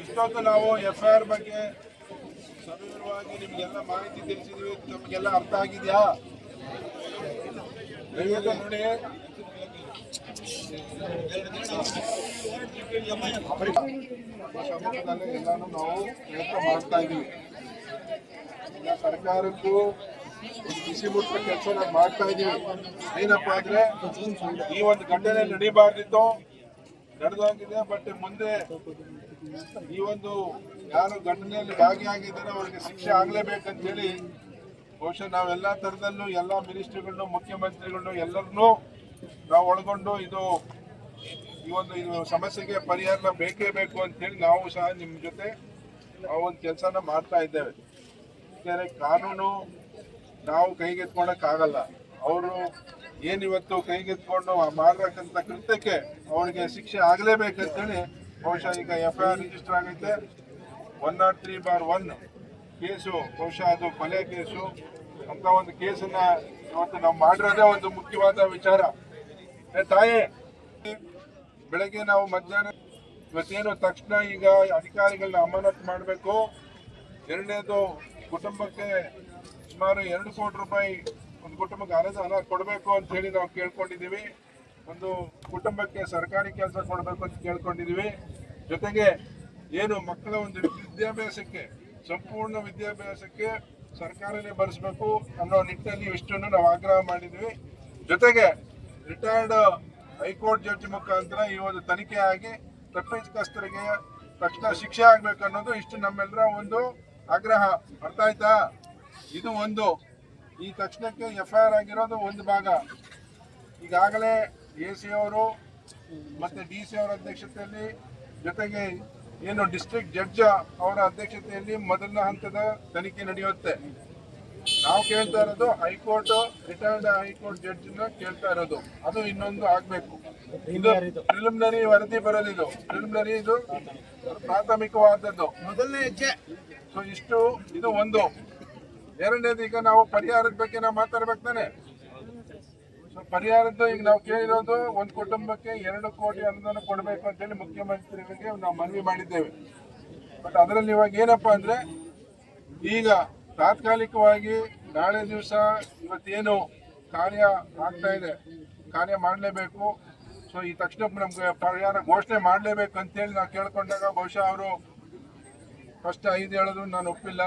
ಇಷ್ಟೊತ್ತು ನಾವು FIR ಬಗ್ಗೆ ಸವಿವರವಾಗಿ ನಿಮಗೆಲ್ಲ ಮಾಹಿತಿ ತಿಳಿಸಿದ್ವಿ. ನಮಗೆಲ್ಲ ಅರ್ಥ ಆಗಿದೆಯಾ? ನೋಡಿ, ಎಲ್ಲಾನು ನಾವು ಪ್ರಯತ್ನ ಮಾಡ್ತಾ ಇದೀವಿ. ಸರ್ಕಾರಕ್ಕೂ ಬಿಸಿ ಮುಟ್ಟ ಕೆಲಸ ಮಾಡ್ತಾ ಇದೀವಿ. ಏನಪ್ಪಾ ಅಂದ್ರೆ, ಈ ಒಂದು ಘಟನೆ ನಡೀಬಾರ್ದಿತ್ತು, ನಡೆದೋಗಿದೆ. ಬಟ್ ಮುಂದೆ ಈ ಒಂದು ಯಾರು ಘಟನೆಯಲ್ಲಿ ಭಾಗಿಯಾಗಿದ್ದಾರೆ ಅವರಿಗೆ ಶಿಕ್ಷೆ ಆಗ್ಲೇಬೇಕಂತ ಹೇಳಿ ಬಹುಶಃ ನಾವೆಲ್ಲಾ ತರದಲ್ಲೂ ಎಲ್ಲಾ ಮಿನಿಸ್ಟ್ರಿಗಳನ್ನು, ಮುಖ್ಯಮಂತ್ರಿಗಳನ್ನು ಎಲ್ಲರನ್ನೂ ನಾವು ಒಳಗೊಂಡು ಇದು ಸಮಸ್ಯೆಗೆ ಪರಿಹಾರ ಬೇಕೇ ಬೇಕು ಅಂತ ಹೇಳಿ ನಾವು ಸಹ ನಿಮ್ಮ ಜೊತೆ ಆ ಒಂದು ಕೆಲಸನ ಮಾಡ್ತಾ ಇದ್ದೇವೆ. ಯಾಕಂದ್ರೆ ಕಾನೂನು ನಾವು ಕೈಗೆತ್ಕೊಳಕ್ಕಾಗಲ್ಲ. ಅವರು ಏನಿವತ್ತು ಕೈಗೆತ್ಕೊಂಡು ಮಾಡತಕ್ಕಂಥ ಕೃತ್ಯಕ್ಕೆ ಅವರಿಗೆ ಶಿಕ್ಷೆ ಆಗಲೇಬೇಕಂತೇಳಿ ಬಹುಶಃ ಈಗ FIR ರಿಜಿಸ್ಟರ್ ಆಗೈತೆ. 103/1 ಕೇಸು, ಬಹುಶಃ ಅದು ಕೊಲೆ ಕೇಸು. ಅಂತ ಒಂದು ಕೇಸನ್ನ ಇವತ್ತು ನಾವು ಮಾಡಿರೋದೇ ಒಂದು ಮುಖ್ಯವಾದ ವಿಚಾರ. ತಾಯಿ, ಬೆಳಗ್ಗೆ ನಾವು ಮಧ್ಯಾಹ್ನ ಇವತ್ತೇನು ತಕ್ಷಣ ಈಗ ಅಧಿಕಾರಿಗಳನ್ನ ಅಮಾನತು ಮಾಡಬೇಕು. ಎರಡನೇದು, ಕುಟುಂಬಕ್ಕೆ ಸುಮಾರು 2 ಕೋಟಿ ರೂಪಾಯಿ ಒಂದು ಕುಟುಂಬಕ್ಕೆ ಹಣ ಕೊಡಬೇಕು ಅಂತ ಹೇಳಿ ನಾವು ಕೇಳ್ಕೊಂಡಿದ್ದೀವಿ. ಒಂದು ಕುಟುಂಬಕ್ಕೆ ಸರ್ಕಾರಿ ಕೆಲಸ ಕೊಡಬೇಕು ಅಂತ ಕೇಳ್ಕೊಂಡಿದ್ದೀವಿ. ಜೊತೆಗೆ ಏನು ಮಕ್ಕಳ ಒಂದು ವಿದ್ಯಾಭ್ಯಾಸಕ್ಕೆ, ಸಂಪೂರ್ಣ ವಿದ್ಯಾಭ್ಯಾಸಕ್ಕೆ ಸರ್ಕಾರನೇ ಭರಿಸಬೇಕು ಅನ್ನೋ ನಿಟ್ಟಿನಲ್ಲಿ ಇಷ್ಟನ್ನು ನಾವು ಆಗ್ರಹ ಮಾಡಿದ್ವಿ. ಜೊತೆಗೆ ರಿಟೈರ್ಡ್ ಹೈಕೋರ್ಟ್ ಜಡ್ಜ್ ಮುಖಾಂತರ ಈ ಒಂದು ತನಿಖೆ ಆಗಿ ತಪ್ಪಿತಸ್ಥರಿಗೆ ತಕ್ಷಣ ಶಿಕ್ಷೆ ಆಗ್ಬೇಕು ಅನ್ನೋದು ಇಷ್ಟು ನಮ್ಮೆಲ್ಲರ ಒಂದು ಆಗ್ರಹ. ಅರ್ಥ ಆಯ್ತಾ? ಇದು ಒಂದು. ಈ ತಕ್ಷಣಕ್ಕೆ FIR ಆಗಿರೋದು ಒಂದು ಭಾಗ. ಈಗಾಗಲೇ AC ಅವರು ಮತ್ತೆ DC ಅವರ ಅಧ್ಯಕ್ಷತೆಯಲ್ಲಿ, ಜೊತೆಗೆ ಏನು ಡಿಸ್ಟ್ರಿಕ್ಟ್ ಜಡ್ಜ್ ಅವರ ಅಧ್ಯಕ್ಷತೆಯಲ್ಲಿ ಮೊದಲನೇ ಹಂತದ ತನಿಖೆ ನಡೆಯುತ್ತೆ. ನಾವು ಕೇಳ್ತಾ ಇರೋದು ಹೈಕೋರ್ಟ್, ರಿಟೈರ್ಡ್ ಹೈಕೋರ್ಟ್ ಜಡ್ಜ್ನ ಕೇಳ್ತಾ ಇರೋದು. ಅದು ಇನ್ನೊಂದು ಆಗ್ಬೇಕು. ಇದು ಪ್ರಿಲಿಮಿನರಿ ವರದಿ ಬರೋದಿದು. ಪ್ರಿಲಿಮಿನರಿ ಇದು ಪ್ರಾಥಮಿಕವಾದದ್ದು, ಮೊದಲನೇ ಹೆಜ್ಜೆ. ಸೊ ಇಷ್ಟು, ಇದು ಒಂದು. ಎರಡನೇದು, ಈಗ ನಾವು ಪರಿಹಾರದ ಬಗ್ಗೆ ನಾವು ಮಾತಾಡ್ಬೇಕು ತಾನೆ. ಸೊ ಪರಿಹಾರದ್ದು ಈಗ ನಾವು ಕೇಳಿರೋದು ಒಂದು ಕುಟುಂಬಕ್ಕೆ 2 ಕೋಟಿ ಅನುದಾನ ಕೊಡಬೇಕು ಅಂತೇಳಿ ಮುಖ್ಯಮಂತ್ರಿಗಳಿಗೆ ನಾವು ಮನವಿ ಮಾಡಿದ್ದೇವೆ. ಬಟ್ ಅದರಲ್ಲಿ ಇವಾಗ ಏನಪ್ಪಾ ಅಂದ್ರೆ, ಈಗ ತಾತ್ಕಾಲಿಕವಾಗಿ ನಾಳೆ ದಿವಸ ಇವತ್ತೇನು ಕಾರ್ಯ ಆಗ್ತಾ ಇದೆ, ಕಾರ್ಯ ಮಾಡಲೇಬೇಕು. ಸೊ ಈ ತಕ್ಷಣ ನಮ್ಗೆ ಪರಿಹಾರ ಘೋಷಣೆ ಮಾಡಲೇಬೇಕು ಅಂತೇಳಿ ನಾವು ಕೇಳ್ಕೊಂಡಾಗ ಬಹುಶಃ ಅವರು ಫಸ್ಟ್ 5 ಹೇಳಿದ್ರು ನಾನು ಒಪ್ಪಿಲ್ಲ,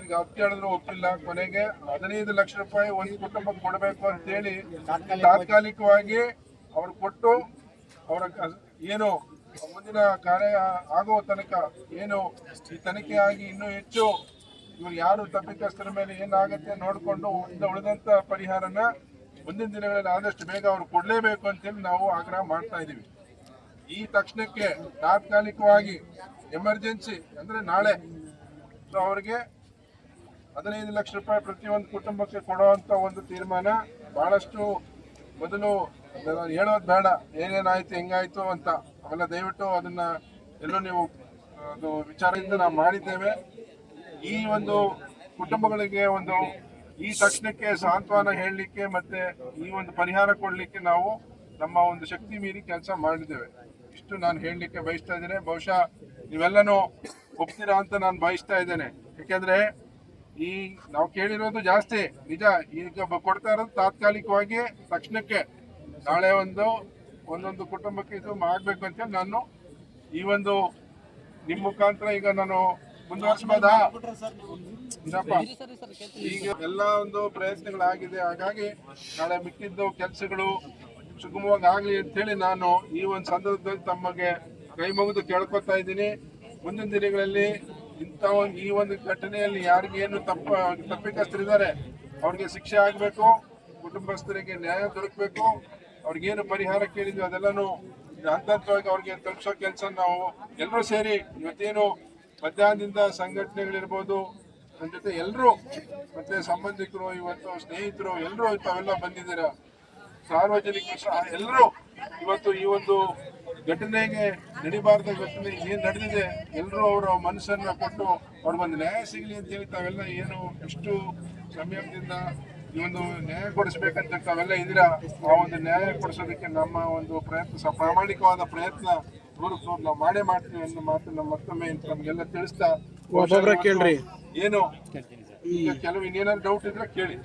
ಈಗ 10 ಹೇಳಿದ್ರು ಒಪ್ಪಿಲ್ಲ. ಕೊನೆಗೆ 15 ಲಕ್ಷ ರೂಪಾಯಿ ಒಂದು ಕುಟುಂಬಕ್ಕೆ ಕೊಡಬೇಕು ಅಂತೇಳಿ ತಾತ್ಕಾಲಿಕವಾಗಿ ಅವ್ರು ಕೊಟ್ಟು, ಅವರ ಏನು ಮುಂದಿನ ಕಾರ್ಯ ಆಗೋ ತನಕ, ಏನು ಈ ತನಿಖೆ ಆಗಿ ಇನ್ನೂ ಹೆಚ್ಚು ಇವ್ರು ಯಾರು ತಪ್ಪಿತಸ್ಥರ ಮೇಲೆ ಏನಾಗುತ್ತೆ ನೋಡಿಕೊಂಡು ಉಳಿದಂತ ಪರಿಹಾರನ ಮುಂದಿನ ದಿನಗಳಲ್ಲಿ ಆದಷ್ಟು ಬೇಗ ಅವ್ರು ಕೊಡಲೇಬೇಕು ಅಂತೇಳಿ ನಾವು ಆಗ್ರಹ ಮಾಡ್ತಾ ಇದೀವಿ. ಈ ತಕ್ಷಣಕ್ಕೆ ತಾತ್ಕಾಲಿಕವಾಗಿ ಎಮರ್ಜೆನ್ಸಿ ಅಂದ್ರೆ ನಾಳೆ ಅವರಿಗೆ 15 ಲಕ್ಷ ರೂಪಾಯಿ ಪ್ರತಿಯೊಂದು ಕುಟುಂಬಕ್ಕೆ ಕೊಡುವಂತ ಒಂದು ತೀರ್ಮಾನ ಬಹಳಷ್ಟು ಮೊದಲು ಹೇಳೋದು ಬೇಡ, ಏನೇನಾಯ್ತು ಹೆಂಗಾಯ್ತು ಅಂತ. ಅವೆಲ್ಲ ದಯವಿಟ್ಟು ಅದನ್ನ ಎಲ್ಲೂ ನೀವು ಅದು ವಿಚಾರದಿಂದ ನಾವು ಮಾಡಿದ್ದೇವೆ. ಈ ಒಂದು ಕುಟುಂಬಗಳಿಗೆ ಒಂದು ಈ ತಕ್ಷಣಕ್ಕೆ ಸಾಂತ್ವನ ಹೇಳಲಿಕ್ಕೆ ಮತ್ತೆ ಈ ಒಂದು ಪರಿಹಾರ ಕೊಡಲಿಕ್ಕೆ ನಾವು ನಮ್ಮ ಒಂದು ಶಕ್ತಿ ಮೀರಿ ಕೆಲಸ ಮಾಡಿದ್ದೇವೆ. ಇಷ್ಟು ನಾನು ಹೇಳಲಿಕ್ಕೆ ಬಯಸ್ತಾ ಇದ್ದೇನೆ. ಬಹುಶಃ ನೀವೆಲ್ಲನೂ ಒಪ್ತೀರಾ ಅಂತ ನಾನು ಬಯಸ್ತಾ ಇದ್ದೇನೆ. ಯಾಕೆಂದ್ರೆ ಈ ನಾವು ಕೇಳಿರೋದು ಜಾಸ್ತಿ ನಿಜ. ಈಗ ಕೊಡ್ತಾ ಇರೋದು ತಾತ್ಕಾಲಿಕವಾಗಿ ತಕ್ಷಣಕ್ಕೆ, ನಾಳೆ ಒಂದೊಂದು ಕುಟುಂಬಕ್ಕೆ ಇದು ಆಗ್ಬೇಕು ಅಂತ ನಾನು ಈ ಒಂದು ನಿಮ್ಮ ಮುಖಾಂತರ ಈಗ ನಾನು ಮುಂದುವರಿಸಬಹುದಾ? ಈಗ ಎಲ್ಲ ಒಂದು ಪ್ರಯತ್ನಗಳಾಗಿದೆ. ಹಾಗಾಗಿ ನಾಳೆ ಮಿಕ್ಕಿದ್ದು ಕೆಲಸಗಳು ಸುಗಮವಾಗಿ ಆಗ್ಲಿ ಅಂತ ಹೇಳಿ ನಾನು ಈ ಒಂದು ಸಂದರ್ಭದಲ್ಲಿ ತಮಗೆ ಕೈ ಮುಗಿದು ಕೇಳ್ಕೊತಾ ಇದ್ದೀನಿ. ಮುಂದಿನ ದಿನಗಳಲ್ಲಿ ಈ ಒಂದು ಘಟನೆಯಲ್ಲಿ ಯಾರಿಗೇನು ತಪ್ಪಿತಸ್ಥರಿದ್ದಾರೆ ಅವ್ರಿಗೆ ಶಿಕ್ಷೆ ಆಗಬೇಕು, ಕುಟುಂಬಸ್ಥರಿಗೆ ನ್ಯಾಯ ದೊರಕಬೇಕು. ಅವ್ರಿಗೇನು ಪರಿಹಾರ ಕೇಳಿದ್ವಿ ಅದೆಲ್ಲನೂ ಹಂತವಾಗಿ ಅವ್ರಿಗೆ ತಲುಪಿಸೋ ಕೆಲಸ ನಾವು ಎಲ್ಲರೂ ಸೇರಿ ಇವತ್ತೇನು ಮಧ್ಯಾಹ್ನದಿಂದ ಸಂಘಟನೆಗಳಿರ್ಬೋದು, ನನ್ನ ಜೊತೆ ಎಲ್ಲರೂ ಮತ್ತೆ ಸಂಬಂಧಿಕರು, ಇವತ್ತು ಸ್ನೇಹಿತರು ಎಲ್ಲರೂ ತಾವೆಲ್ಲ ಬಂದಿದ್ದೀರ, ಸಾರ್ವಜನಿಕರು ಸಹ ಎಲ್ಲರೂ ಇವತ್ತು ಈ ಒಂದು ಘಟನೆಗೆ ನಡಿಬಾರ್ದ ಘಟನೆ ಏನ್ ನಡೆದಿದೆ ಎಲ್ಲರೂ ಅವರ ಮನಸ್ಸನ್ನ ಕೊಟ್ಟು ಅವ್ರಿಗೊಂದು ನ್ಯಾಯ ಸಿಗಲಿ ಅಂತ ಹೇಳಿ ತಾವೆಲ್ಲ ಏನು ಇಷ್ಟು ಸಂಯಮದಿಂದ ಈ ಒಂದು ನ್ಯಾಯ ಕೊಡಿಸ್ಬೇಕಂತ ತಾವೆಲ್ಲ ಇದೀರಾ. ಆ ಒಂದು ನ್ಯಾಯ ಕೊಡಿಸೋದಕ್ಕೆ ನಮ್ಮ ಒಂದು ಪ್ರಯತ್ನ, ಪ್ರಾಮಾಣಿಕವಾದ ಪ್ರಯತ್ನ ನಾವು ಮಾಡೇ ಮಾಡ್ತೀವಿ ಅನ್ನೋ ಮಾತನ್ನ ಮತ್ತೊಮ್ಮೆ ನಮ್ಗೆಲ್ಲ ತಿಳಿಸ್ತಾ, ಕೇಳ್ರಿ ಏನು ಈಗ ಕೆಲವು ಇನ್ನೇನಾದ್ರು ಡೌಟ್ ಇದ್ರೆ ಕೇಳಿ.